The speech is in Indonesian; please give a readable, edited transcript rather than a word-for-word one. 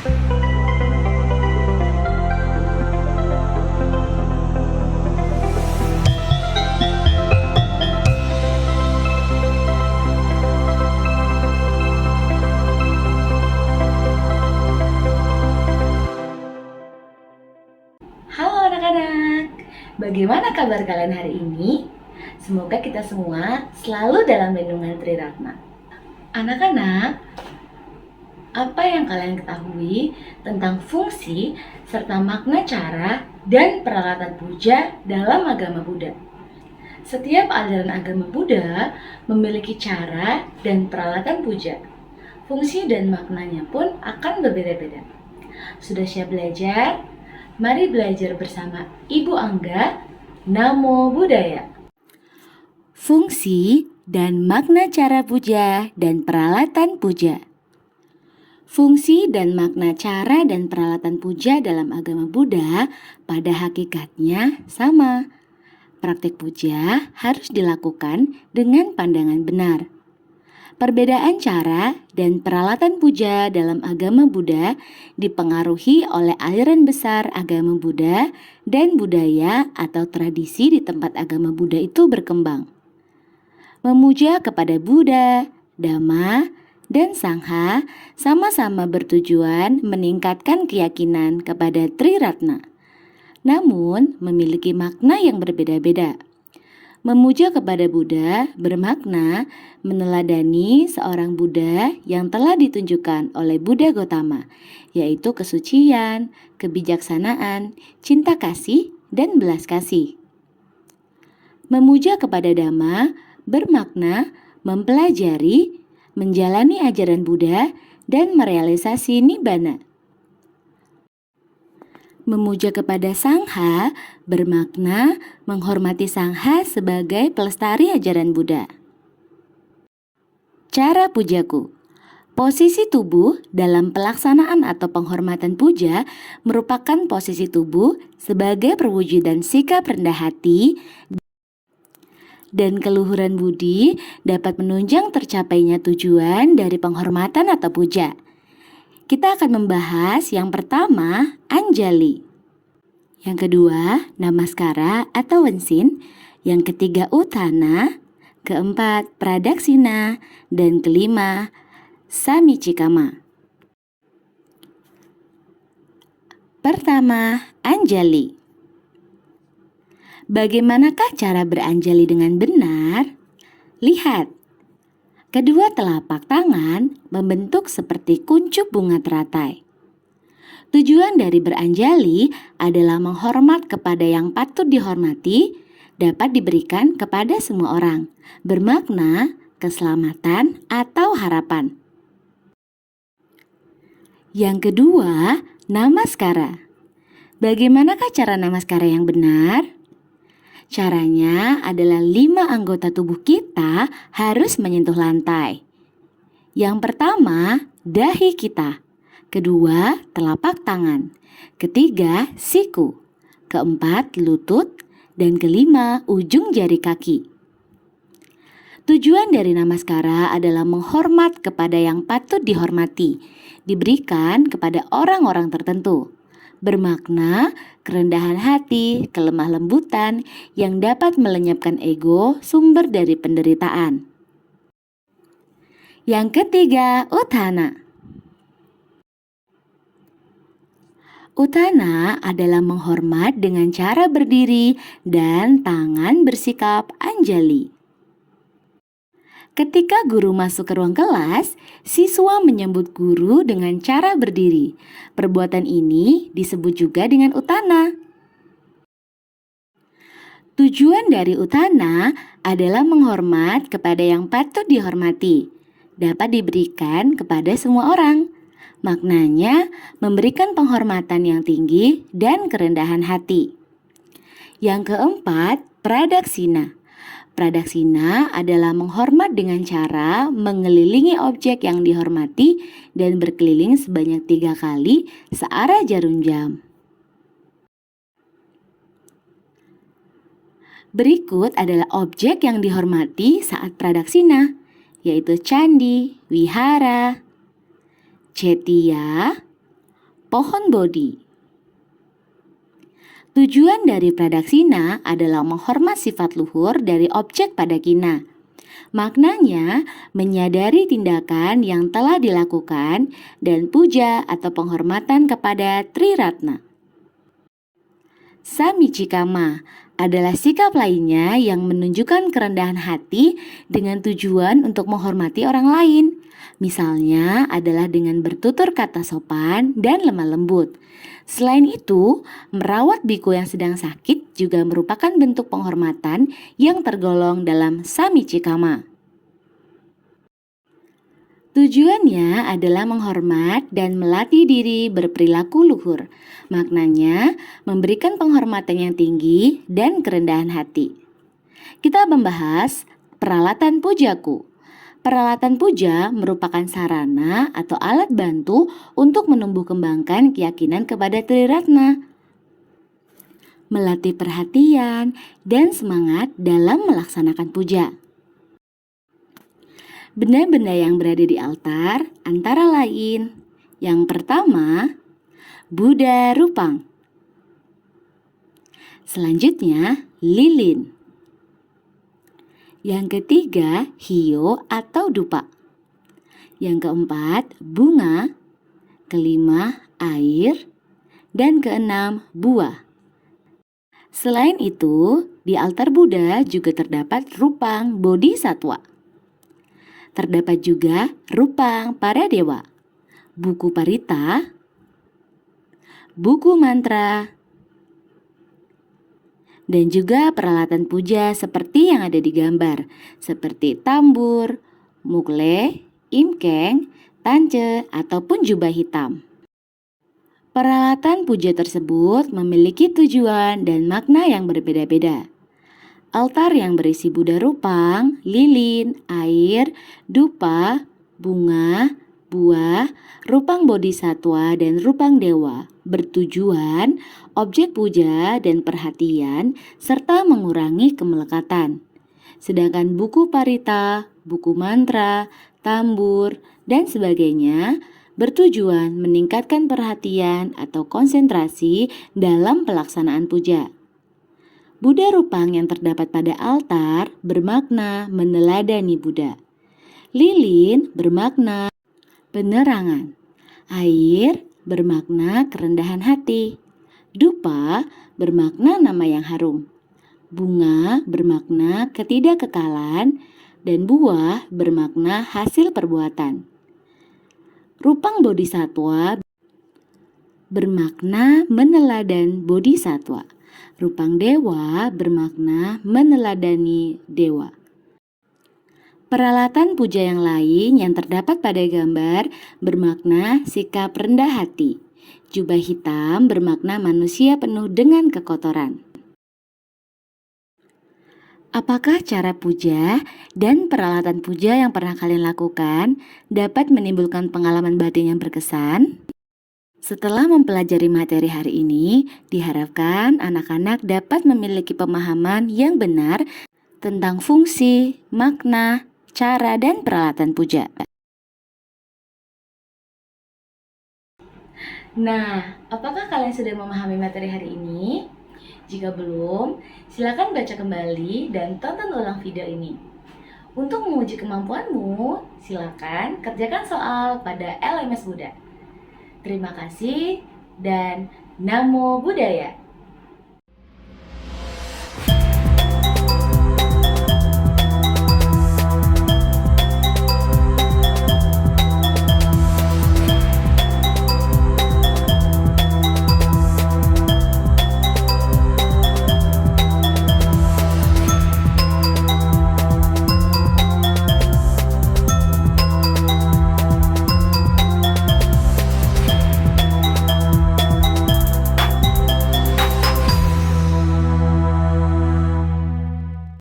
Halo anak-anak, bagaimana kabar kalian hari ini? Semoga kita semua selalu dalam lindungan Triratna. Anak-anak, apa yang kalian ketahui tentang fungsi serta makna cara dan peralatan puja dalam agama Buddha? Setiap aliran agama Buddha memiliki cara dan peralatan puja. Fungsi dan maknanya pun akan berbeda-beda. Sudah siap belajar? Mari belajar bersama Ibu Angga. Namo Buddhaya. Fungsi dan makna cara puja dan peralatan puja. Fungsi dan makna cara dan peralatan puja dalam agama Buddha pada hakikatnya sama. Praktik puja harus dilakukan dengan pandangan benar. Perbedaan cara dan peralatan puja dalam agama Buddha dipengaruhi oleh aliran besar agama Buddha dan budaya atau tradisi di tempat agama Buddha itu berkembang. Memuja kepada Buddha, Dhamma, dan Sangha sama-sama bertujuan meningkatkan keyakinan kepada Triratna, namun memiliki makna yang berbeda-beda. Memuja kepada Buddha bermakna meneladani seorang Buddha yang telah ditunjukkan oleh Buddha Gotama, yaitu kesucian, kebijaksanaan, cinta kasih, dan belas kasih. Memuja kepada Dhamma bermakna mempelajari, menjalani ajaran Buddha, dan merealisasi Nibbana. Memuja kepada Sangha bermakna menghormati Sangha sebagai pelestari ajaran Buddha. Cara pujaku. Posisi tubuh dalam pelaksanaan atau penghormatan puja merupakan posisi tubuh sebagai perwujudan sikap rendah hati dan keluhuran budi dapat menunjang tercapainya tujuan dari penghormatan atau puja. Kita akan membahas yang pertama, Anjali. Yang kedua, Namaskara atau Wensin. Yang ketiga, Uthana. Keempat, Pradaksina. Dan kelima, Samicikama. Pertama, Anjali. Bagaimanakah cara beranjali dengan benar? Lihat. Kedua telapak tangan membentuk seperti kuncup bunga teratai. Tujuan dari beranjali adalah menghormat kepada yang patut dihormati, dapat diberikan kepada semua orang, bermakna keselamatan atau harapan. Yang kedua, Namaskara. Bagaimanakah cara namaskara yang benar? Caranya adalah 5 anggota tubuh kita harus menyentuh lantai. Yang pertama, dahi kita. Kedua, telapak tangan. Ketiga, siku. Keempat, lutut. Dan kelima, ujung jari kaki. Tujuan dari namaskara adalah menghormat kepada yang patut dihormati, diberikan kepada orang-orang tertentu. Bermakna kerendahan hati, kelemah lembutan yang dapat melenyapkan ego sumber dari penderitaan. Yang ketiga, Uthana. Uthana adalah menghormat dengan cara berdiri dan tangan bersikap Anjali. Ketika guru masuk ke ruang kelas, siswa menyambut guru dengan cara berdiri. Perbuatan ini disebut juga dengan Uthana. Tujuan dari Uthana adalah menghormat kepada yang patut dihormati, dapat diberikan kepada semua orang. Maknanya memberikan penghormatan yang tinggi dan kerendahan hati. Yang keempat, Pradaksina. Pradaksina adalah menghormat dengan cara mengelilingi objek yang dihormati dan berkeliling sebanyak 3 kali searah jarum jam. Berikut adalah objek yang dihormati saat pradaksina, yaitu candi, wihara, cetya, pohon Bodhi. Tujuan dari pradaksina adalah menghormat sifat luhur dari objek pada kina. Maknanya menyadari tindakan yang telah dilakukan dan puja atau penghormatan kepada Triratna. Samichikama adalah sikap lainnya yang menunjukkan kerendahan hati dengan tujuan untuk menghormati orang lain. Misalnya adalah dengan bertutur kata sopan dan lemah lembut. Selain itu, merawat biku yang sedang sakit juga merupakan bentuk penghormatan yang tergolong dalam Samichikama. Tujuannya adalah menghormat dan melatih diri berperilaku luhur. Maknanya memberikan penghormatan yang tinggi dan kerendahan hati. Kita membahas peralatan pujaku. Peralatan puja merupakan sarana atau alat bantu untuk menumbuh kembangkan keyakinan kepada Triratna. Melatih perhatian dan semangat dalam melaksanakan puja. Benda-benda yang berada di altar antara lain: yang pertama, Buddha Rupang. Selanjutnya, lilin. Yang ketiga, hio atau dupa. Yang keempat, bunga. Kelima, air. Dan keenam, buah. Selain itu, di altar Buddha juga terdapat rupang bodhisatwa. Terdapat juga rupang para dewa, buku parita, buku mantra, dan juga peralatan puja seperti yang ada di gambar, seperti tambur, mukle, imkeng, tance, ataupun jubah hitam. Peralatan puja tersebut memiliki tujuan dan makna yang berbeda-beda. Altar yang berisi Buddha rupang, lilin, air, dupa, bunga, buah, rupang bodhisatwa, dan rupang dewa bertujuan objek puja dan perhatian serta mengurangi kemelekatan. Sedangkan buku parita, buku mantra, tambur, dan sebagainya bertujuan meningkatkan perhatian atau konsentrasi dalam pelaksanaan puja. Buddha rupang yang terdapat pada altar bermakna meneladani Buddha. Lilin bermakna penerangan. Air bermakna kerendahan hati. Dupa bermakna nama yang harum. Bunga bermakna ketidakkekalan. Dan buah bermakna hasil perbuatan. Rupang bodhisatwa bermakna meneladan bodhisatwa. Rupang dewa bermakna meneladani dewa. Peralatan puja yang lain yang terdapat pada gambar bermakna sikap rendah hati. Jubah hitam bermakna manusia penuh dengan kekotoran. Apakah cara puja dan peralatan puja yang pernah kalian lakukan dapat menimbulkan pengalaman batin yang berkesan? Setelah mempelajari materi hari ini, diharapkan anak-anak dapat memiliki pemahaman yang benar tentang fungsi, makna, cara, dan peralatan puja. Nah, apakah kalian sudah memahami materi hari ini? Jika belum, silakan baca kembali dan tonton ulang video ini. Untuk menguji kemampuanmu, silakan kerjakan soal pada LMS Buddha. Terima kasih dan Namo Buddhaya.